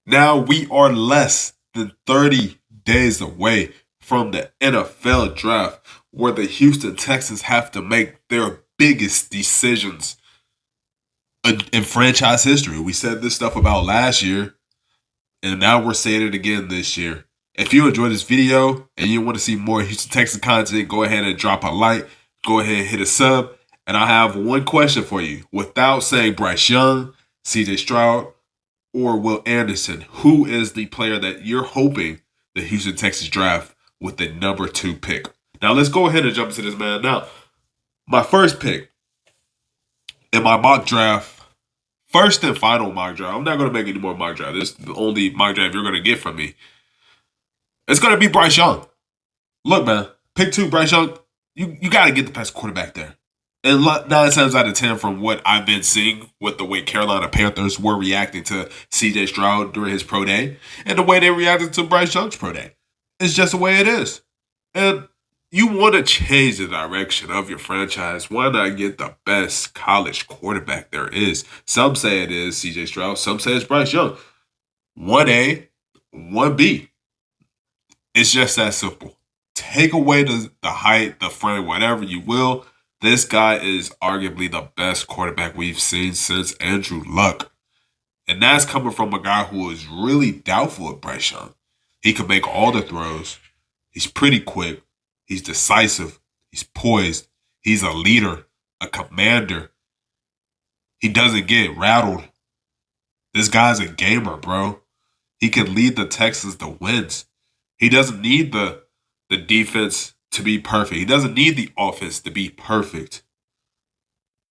Now we are less than 30 days away from the NFL draft, where the Houston Texans have to make their biggest decisions in franchise history. We said this stuff about last year, and now we're saying it again this year. If you enjoyed this video and you want to see more Houston Texans content, go ahead and drop a like. Go ahead and hit a sub. And I have one question for you. Without saying Bryce Young, CJ Stroud, or Will Anderson, who is the player that you're hoping the Houston Texans draft with the number 2 pick? Now, let's go ahead and jump into this, man. Now, my first pick in my mock draft, first and final mock draft. I'm not going to make any more mock draft. This is the only mock draft you're going to get from me. It's going to be Bryce Young. Look, man, pick 2, Bryce Young. You got to get the best quarterback there. And 9 times out of 10 from what I've been seeing with the way Carolina Panthers were reacting to CJ Stroud during his pro day and the way they reacted to Bryce Young's pro day. It's just the way it is. And you want to change the direction of your franchise. Why not get the best college quarterback there is? Some say it is CJ Stroud. Some say it's Bryce Young. 1A, 1B. It's just that simple. Take away the height, the frame, whatever you will. This guy is arguably the best quarterback we've seen since Andrew Luck. And that's coming from a guy who is really doubtful of Bryce Young. He can make all the throws. He's pretty quick. He's decisive. He's poised. He's a leader, a commander. He doesn't get rattled. This guy's a gamer, bro. He can lead the Texans to wins. He doesn't need the defense to be perfect. He doesn't need the offense to be perfect.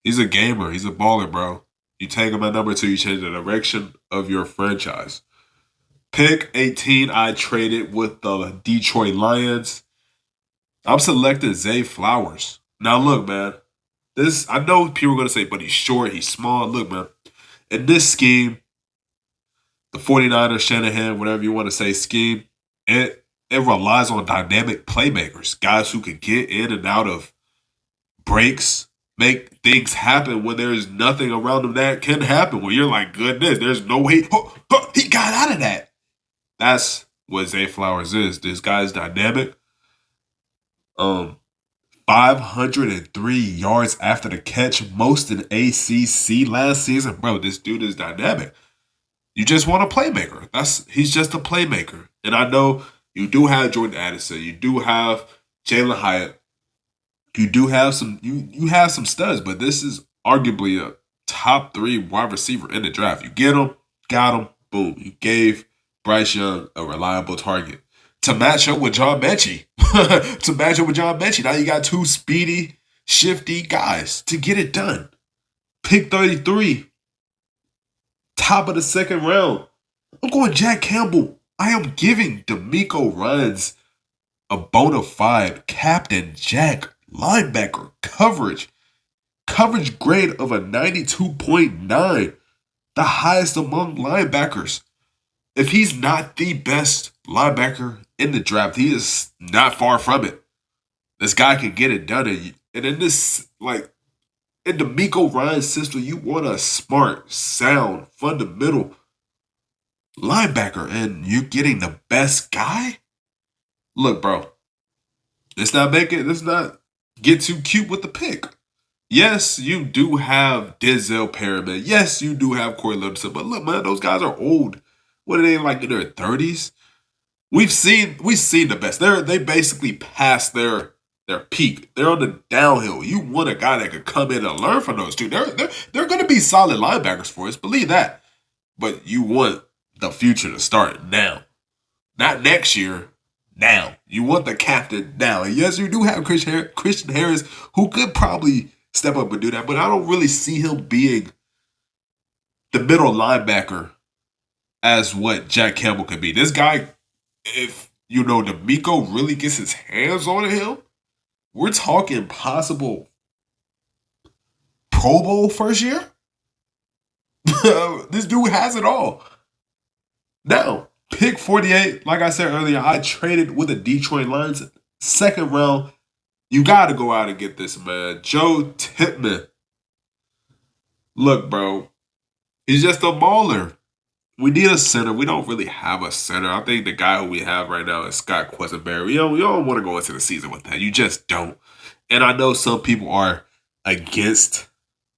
He's a gamer. He's a baller, bro. You take him at number 2, you change the direction of your franchise. Pick 18, I traded with the Detroit Lions. I'm selecting Zay Flowers. Now, look, man. I know people are going to say, but he's short, he's small. Look, man. In this scheme, the 49ers, Shanahan, whatever you want to say, scheme, it relies on dynamic playmakers, guys who can get in and out of breaks, make things happen when there's nothing around them that can happen. When you're like, goodness, there's no way. He got out of that. That's what Zay Flowers is. This guy's dynamic. 503 yards after the catch, most in ACC last season. Bro, this dude is dynamic. You just want a playmaker. He's just a playmaker. And I know you do have Jordan Addison. You do have Jalen Hyatt. You do have some you have some studs, but this is arguably a top 3 wide receiver in the draft. You get him, got him, boom. You gave Bryce Young a reliable target to match up with John Mechie. Now you got 2 speedy, shifty guys to get it done. Pick 33. Top of the 2nd round. I'm going Jack Campbell. I am giving D'Amico Ryans a bona fide Captain Jack linebacker coverage grade of a 92.9, the highest among linebackers. If he's not the best linebacker in the draft, he is not far from it. This guy can get it done. And in this, in D'Amico Ryans' system, you want a smart, sound, fundamental linebacker, and you're getting the best guy? Look, bro, let's not get too cute with the pick. Yes, you do have Denzel Perryman. Yes, you do have Corey Littleton. But look, man, those guys are old. What are they, like in their 30s? We've seen the best. They basically passed their peak. They're on the downhill. You want a guy that could come in and learn from those two. They're going to be solid linebackers for us. Believe that. But you want the future to start now. Not next year, now. You want the captain now. And yes, you do have Christian Harris, who could probably step up and do that, but I don't really see him being the middle linebacker as what Jack Campbell could be. This guy, if, D'Amico really gets his hands on him, we're talking possible Pro Bowl first year. This dude has it all. Now, pick 48, like I said earlier, I traded with the Detroit Lions. 2nd round, you got to go out and get this, man. Joe Tippmann. Look, bro, he's just a baller. We need a center. We don't really have a center. I think the guy who we have right now is Scott Quesenberry. We don't want to go into the season with that. You just don't. And I know some people are against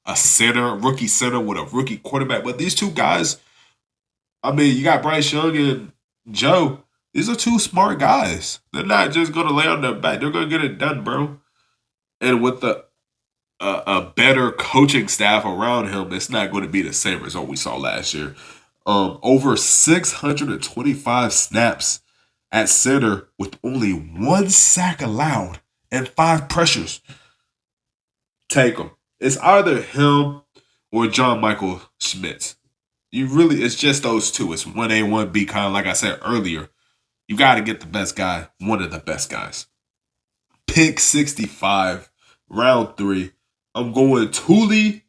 a center, rookie center with a rookie quarterback, but these two guys, I mean, you got Bryce Young and Joe. These are two smart guys. They're not just going to lay on their back. They're going to get it done, bro. And with a better coaching staff around him, it's not going to be the same result we saw last year. Over 625 snaps at center with only 1 sack allowed and 5 pressures. Take him. It's either him or John Michael Schmitz. It's just those two. It's 1A, 1B, kind of like I said earlier. You got to get the best guy, one of the best guys. Pick 65, round 3. I'm going Tuli.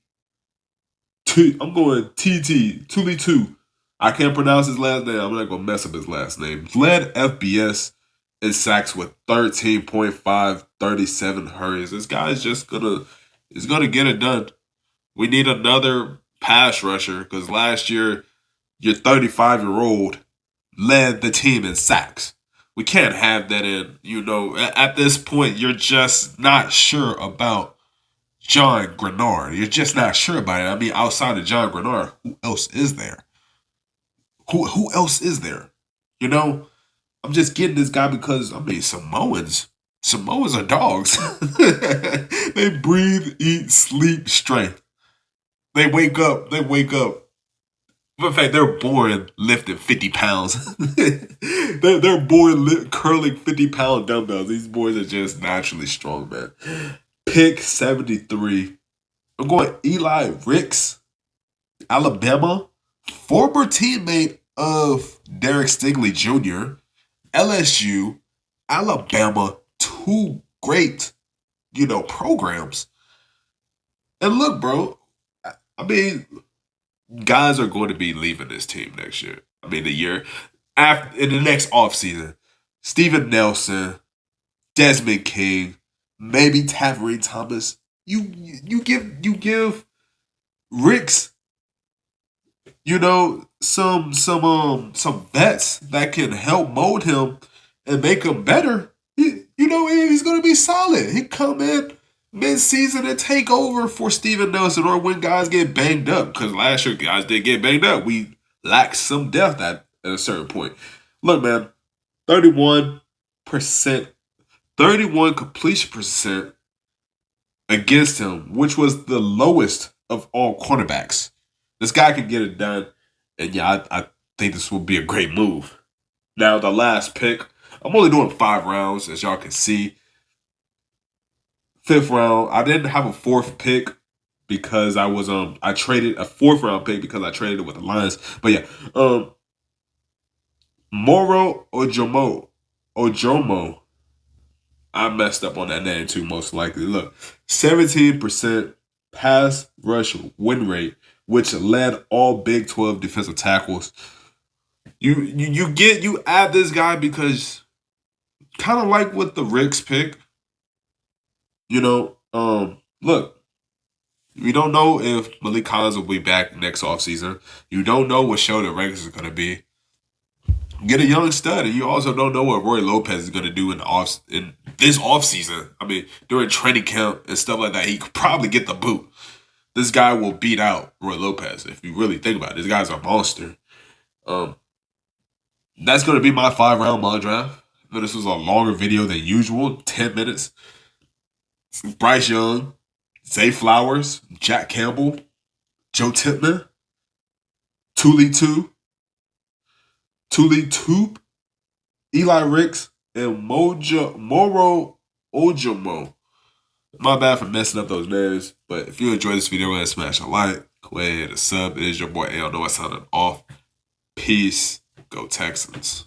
I'm going TT, Tuli 2. I can't pronounce his last name. I'm not going to mess up his last name. Led FBS in sacks with 13.5, 37 hurries. This guy's just going to get it done. We need another pass rusher because last year, your 35-year-old led the team in sacks. We can't have that in, at this point, you're just not sure about John Grenard. You're just not sure about it. I mean, outside of John Grenard, who else is there? Who else is there? I'm just getting this guy because, Samoans are dogs. They breathe, eat, sleep, strength. They wake up. In fact, they're born lifting 50 pounds. they're born curling 50-pound dumbbells. These boys are just naturally strong, man. Pick 73. I'm going Eli Ricks, Alabama. Former teammate of Derek Stingley Jr., LSU, Alabama. 2 great, programs. And look, bro, guys are going to be leaving this team next year. The year after, in the next offseason. Steven Nelson, Desmond King, maybe Taverine Thomas. You give Ricks, some vets that can help mold him and make him better. He's going to be solid. He come in mid-season and take over for Steven Nelson or when guys get banged up. Because last year, guys did get banged up. We lacked some depth at a certain point. Look, man, 31% 31 completion percent against him, which was the lowest of all cornerbacks. This guy can get it done, and I think this will be a great move. Now, the last pick, I'm only doing 5 rounds, as y'all can see. 5th round, I didn't have a 4th pick because I traded a 4th round pick because I traded it with the Lions. But yeah, Moro Ojomo. I messed up on that name too, most likely. Look, 17% pass rush win rate, which led all Big 12 defensive tackles. You add this guy because kind of like with the Ricks pick, look, we don't know if Malik Collins will be back next offseason. You don't know what show the Raiders is going to be. Get a young stud, and you also don't know what Roy Lopez is going to do in this offseason. During training camp and stuff like that, he could probably get the boot. This guy will beat out Roy Lopez if you really think about it. This guy's a monster. That's going to be my 5-round mock draft. This was a longer video than usual, 10 minutes. Bryce Young, Zay Flowers, Jack Campbell, Joe Tipman, Tuli 2, Eli Ricks, and Moro Ojomo. My bad for messing up those names, but if you enjoyed this video, go ahead and smash a like, go ahead and sub. It is your boy A. I know I sounded off. Peace. Go Texans.